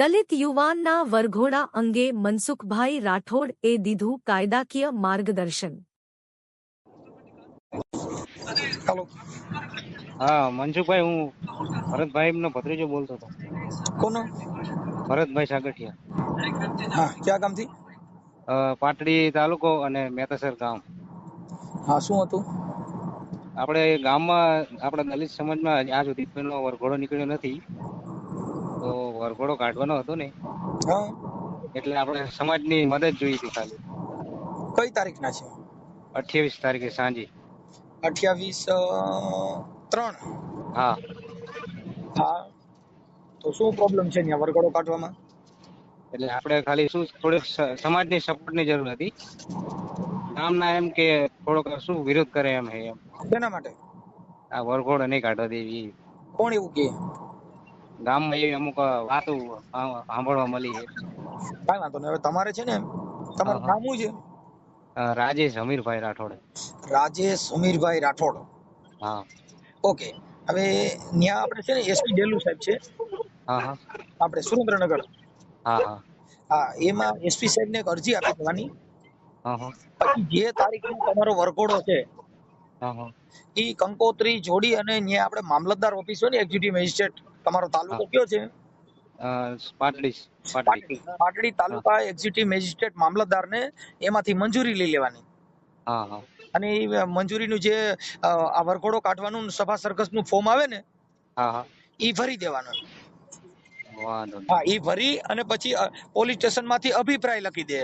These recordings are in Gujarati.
દલિત યુવાનના વરઘોડા અંગે મનસુખભાઈ રાઠોડ એ દીધું કાયદાકીય માર્ગદર્શન. હેલો. હા મનસુખભાઈ, હું ભરતભાઈ નો ભત્રીજો બોલતો હતો. કોનો? ભરતભાઈ સાગઠિયા. હા, ક્યાં ગામથી? પાટડી તાલુકો અને મેતાસર ગામ. હા, શું હતું? આપણે ગામમાં આપણા દલિત સમાજમાં આ સુધી કોઈનો વરઘોડો નીકળ્યો નથી, તો વરઘોડો કાઢવાનો હતો ને, હા, એટલે આપણે સમાજની મદદ જોઈ હતી ખાલી. કઈ તારીખના છે? 28 તારીખે સાંજે. 28/3. હા, હા, તો શું પ્રોબ્લેમ છે ત્યાં વરઘોડો કાઢવામાં? એટલે આપણે ખાલી શું થોડીક સમાજની સપોર્ટની જરૂર હતી. ગામના એમ કે થોડોક શું વિરોધ કરે એમ હે એમ. શેના માટે? આ વરઘોડો નહીં કાઢવા દેવી. કોણ એવું કે? ગામમાં એવી અમુક વાતો સાંભળવા મળી છે. કાંઈ વાંધો નહીં. હવે તમારે છે ને, તમારું નામ શું છે? રાજેશ હમીરભાઈ રાઠોડ. રાજેશ હમીરભાઈ રાઠોડ. હા. ઓકે. હવે ત્યાં આપણે છે ને એસપી ડેલુ સાહેબ છે, હા હા આપણે સુરેન્દ્રનગર. હા હા હા, એમાં એસપી સાહેબને એક અરજી આપી દેવાની. હા હા પછી જે તારીખનો તમારો વરઘોડો છે હા હા એ કંકોત્રી જોડી અને ત્યાં આપણે મામલતદાર ઓફિસ હોય ને, એક્ઝિક્યુટિવ મેજિસ્ટ્રેટ. તમારો તાલુકો કયો છે? પાટડી. પાટડી. પાટડી હા તાલુકા એક્ઝિક્યુટિવ મેજિસ્ટ્રેટ મામલતદારને એમાંથી મંજૂરી લઈ લેવાની. હા હા અને એ મંજૂરીનું જે આ વરઘોડો કાઢવાનું સભા સરઘસનું ફોર્મ આવે ને, હા હા એ ભરી દેવાનું. વાંધો હા, નહીં. એ ભરી અને પછી પોલીસ સ્ટેશન માંથી અભિપ્રાય લખી દે.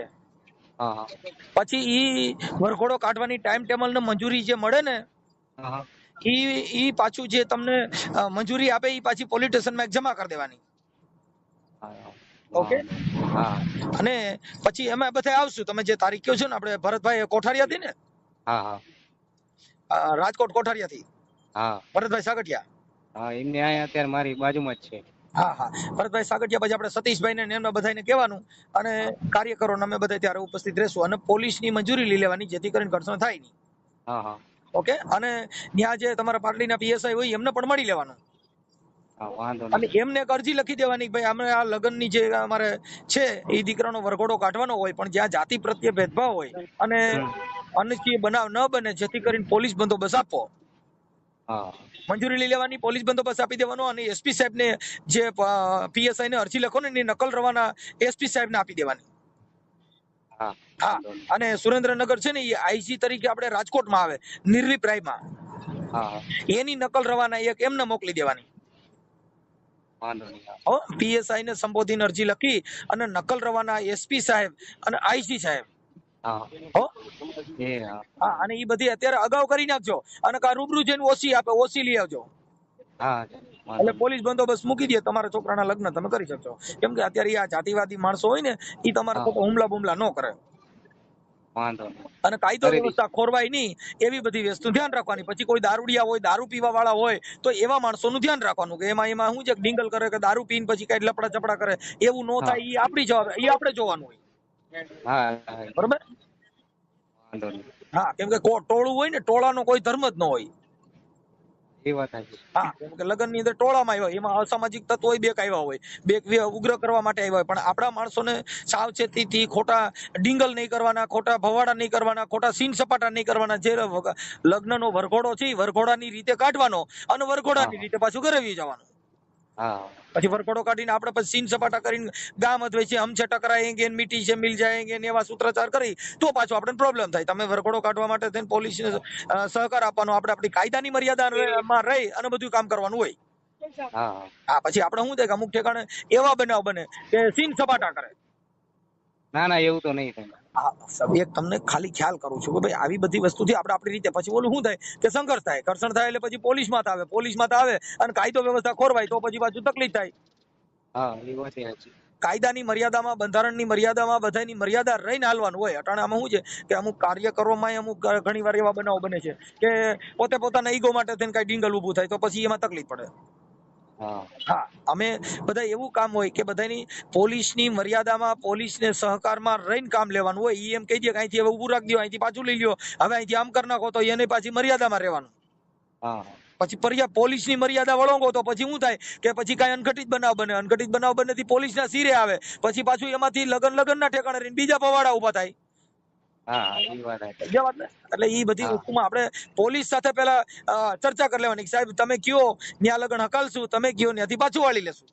હા હા પછી ઈ વરઘોડો કાઢવાની ટાઈમ ટેબલ ને મંજૂરી જે મળે ને, હા હા ઈ પાછું જે તમને મંજૂરી આપે એ પાછી પોલીસ સ્ટેશનમાં જમા કરી દેવાની. હા ઓકે. વાંધો નહીં. હા અને પછી એમાં બધા આવશું. તમે જે તારીખ કહો છો ને, આપણે ભરતભાઈ કોઠારિયા થી ને, હા હા રાજકોટ કોઠારિયા થી હા ભરતભાઈ સાગઠિયા. હા એમને અહીંયા અત્યારે મારી બાજુમાં જ છે. હા હા, ભરતભાઈ સાગઠિયા. પછી આપણે સતીશભાઈ ને એમને બધાને કહેવાનું અને હા કાર્યકરોને અમે બધા ત્યારે ઉપસ્થિત રહેશું અને પોલીસની મંજૂરી લઈ લેવાની, જેથી કરીને ઘર્ષણ થાય નહીં. હા હા ઓકે. અને ત્યાં જે તમારા પાટડીના પીએસઆઈ હોય એમને પણ મળી લેવાનું હા વાંધો અને નહીં. એમને એક અરજી લખી દેવાની કે ભાઈ અમે આ લગ્નની જે અમારે છે એ દીકરાનો વરઘોડો કાઢવાનો હોય, પણ જ્યાં જાતિ પ્રત્યે ભેદભાવ હોય અને અનિચ્છનીય બનાવ ન બને, જેથી કરીને પોલીસ બંદોબસ્ત આપો. હા મંજૂરી લઈ લેવાની, પોલીસ બંદોબસ્ત આપી દેવાનો અને એસપી સાહેબને જે પીએસઆઈ ને અરજી લખો ને એની નકલ રવાના એસપી સાહેબને આપી દેવાની. હા હા, વાંધો નહીં. અને સુરેન્દ્રનગર છે ને એ આઈસી તરીકે આપણે રાજકોટમાં આવે, નિર્લીપ રાયમાં. હા હા એની નકલ રવાના એક એમને મોકલી દેવાની. વાંધો નહીં. હા પીએસઆઈ ને સંબોધીને અરજી લખી અને નકલ રવાના એસપી સાહેબ અને આઈસી સાહેબ. હા હો. એ હા હા, અને એ બધી અત્યારે અગાઉ કરી નાખજો અને રૂબરૂ જઈને ઓસી આપે, ઓસી લઈ આવજો. હા વાંધો એટલે નહીં. પોલીસ બંદોબસ્ત મૂકી દે, તમારા છોકરાના લગ્ન તમે કરી શકશો. કેમ કે અત્યારે આ જાતિવાદી માણસો હોય ને, એ તમારા હા ખોટો હુમલા ન કરે વાંધો નહીં. અને કાયદો કરી દઈશ. વ્યવસ્થા ખોરવાય નહીં, એવી બધી વસ્તુ ધ્યાન રાખવાની. પછી કોઈ દારૂડિયા હોય, દારૂ પીવા વાળા હોય, તો એવા માણસોનું ધ્યાન રાખવાનું કે એમાં શું છે, ડિંગલ કરે કે દારૂ પીને પછી કઈ લપડા ચપડા કરે, એવું ન હા થાય. એ આપણી જવાબદારી, એ આપણે જોવાનું હોય. હા હા બરોબર. વાંધો નહીં. હા, કેમ કે ટોળું હોય ને, ટોળાનો કોઈ ધર્મ જ ન હોય. એ વાત સાચી. હા, કેમ કે લગ્ન ની અંદર ટોળામાં આવ્યા, એમાં અસામાજિક તત્વો હોય, બે આવ્યા હોય, બે ઉગ્ર કરવા માટે આવ્યા હોય. પણ આપણા માણસોને સાવચેતીથી ખોટા ડિંગલ નહીં કરવાના, ખોટા ભવાડા નહીં કરવાના, ખોટા સીન સપાટા નહીં કરવાના. જે લગ્નનો વરઘોડો છે વરઘોડાની રીતે કાઢવાનો અને હા વરઘોડાની રીતે પાછું ઘરે વી જવાનું. હા પછી વરઘોડો કાઢીને આપણે પછી સીન સપાટા કરીને ગામ અધવે છે, હમછે ટકરાએંગે, મીટી છે મિલ જાએંગે ને એવા સૂત્રચાર કરી તો પાછું આપણે પ્રોબ્લેમ થાય. તમે વરઘોડો કાઢવા માટે થઈને પોલીસને સહકાર આપવાનો, આપણે આપણી કાયદાની મર્યાદામાં રહી અને બધું કામ કરવાનું હોય. હા હા, પછી આપણે શું થાય કે અમુક ઠેકાણે એવા બનાવ બને કે સીન સપાટા કરે. ના ના એવું તો નહીં થાય. હા, એક તમને ખાલી ખ્યાલ કરું છું કે ભાઈ આવી બધી વસ્તુથી આપણે આપણી રીતે પછી ઓલું શું થાય કે સંઘર્ષ થાય, ઘર્ષણ થાય, એટલે પછી પોલીસમાં આવે અને કાયદો વ્યવસ્થા ખોરવાય તો પછી પાછું તકલીફ થાય. હા એ વાત સાચી. કાયદાની મર્યાદામાં, બંધારણની મર્યાદામાં, બધાની મર્યાદા રહીને હાલવાનું હોય. અટાણે આમાં શું છે કે અમુક કાર્યકરોમાં અમુક ઘણી વાર એવા બનાવો બને છે કે પોતાના ઈગો માટે થઈને કઈ ડિંગલ ઊભું થાય તો પછી એમાં તકલીફ પડે. હા હા, અમે બધા એવું કામ હોય કે બધાની પોલીસની મર્યાદામાં, પોલીસને સહકારમાં રહીને કામ લેવાનું હોય. એમ કહી દે કે અહીંથી હવે ઊભું રાખી દો, અહીંથી પાછું લઈ લ્યો, હવે અહીંથી આમ કરી નાખો, તો એને પાછી મર્યાદામાં રહેવાનું. હા પછી પોલીસની મર્યાદા વળંગો તો પછી શું થાય કે પછી કાંઈ અનઘટિત બનાવ બને, અનઘટિત બનાવ બનેથી પોલીસના સિરે આવે, પછી પાછું એમાંથી લગનના ઠેકાણે રહીને બીજા પવાડા ઉભા થાય. હા એ વાત સાચી. સમજ્યા વાત ને? એટલે ઈ બધી હા. વસ્તુમાં આપણે પોલીસ સાથે પહેલા ચર્ચા કરી લેવાની કે સાહેબ તમે કયો ન્યા લગન હકાલશું, તમે કયો ત્યાંથી પાછું વાળી લેશું.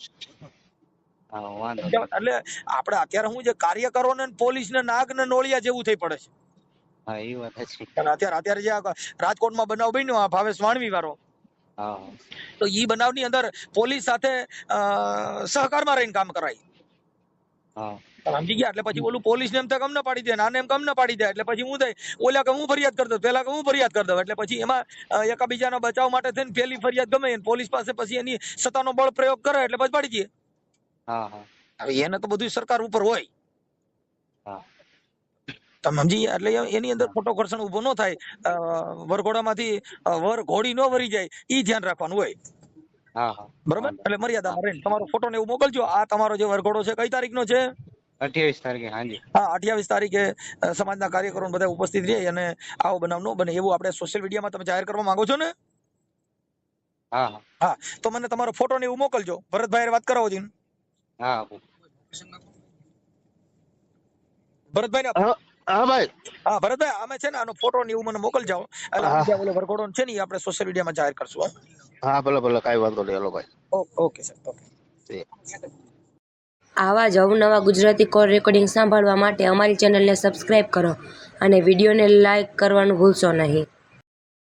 હા વાંધો સમજ્યા નહીં. વાત? એટલે આપણે અત્યારે શું છે, કાર્યકરોને ને પોલીસને નાગ ને નોળિયા જેવું થઈ પડે છે. હા એ વાત સાચી. અને અત્યારે જે આ રાજકોટમાં બનાવ બન્યો આ ભાવેશ વાણવી વાળો, હા તો ઈ બનાવની અંદર પોલીસ સાથે સહકારમાં રહીને કામ કરાય. હા સમજી ગયા? એટલે પછી ઓલું પોલીસ ને એમ તો કમ ના પાડી દે, આને એમ કમ ના પાડી દે, એટલે પછી હું થાય ઓલા કે હું ફરિયાદ કરી દઉં, પેલા કે હું ફરિયાદ કરી દઉં, એટલે પછી એમાં એકાબીજાના બચાવ માટે થઈને પેલી ફરિયાદ ગમે પોલીસ પાસે પછી એની સત્તાનો બળ પ્રયોગ કરે એટલે પછી પડી જઈએ. હા હા હવે એને તો બધું સરકાર ઉપર હોય. હા તમે સમજી ગયા? એટલે એની અંદર ખોટો ઘર્ષણ ઉભો ન થાય, વરઘોડામાંથી વર ઘોડી ન વરી જાય ઈ ધ્યાન રાખવાનું હોય. હા હા બરોબર? એટલે મર્યાદામાં રહીને તમારો ફોટો ને એવું મોકલજો. આ તમારો જે વરઘોડો છે કઈ તારીખનો છે? 28 તારીખે હાંજે. હા, 28 તારીખે સમાજના કાર્યકરો બધા ઉપસ્થિત રહે અને આવો બનાવ ન બને એવું આપણે સોશિયલ મીડિયામાં તમે જાહેર કરવા માંગો છો ને? હા હા હા, તો મને તમારો ફોટો ને એવું મોકલજો. ભરતભાઈ વાત કરાવો છો. હા ભરતભાઈ હા ભાઈ. હા ભરતભાઈ, આમે છે ને આનો ફોટો ને એવું મને મોકલજો. એટલે હા આપણે ઓલો વરઘોડો છે ને આપણે સોશિયલ મીડિયામાં જાહેર કરશું. હો. હા ભલે ભલે કાંઈ વાંધો નહીં. હાલો ભાઈ. Okay sir, okay. આવા જ અવનવા ગુજરાતી કોલ રેકોર્ડિંગ સાંભળવા માટે અમારી ચેનલને સબસ્ક્રાઈબ કરો અને વિડીયોને લાઈક કરવાનું ભૂલશો નહીં.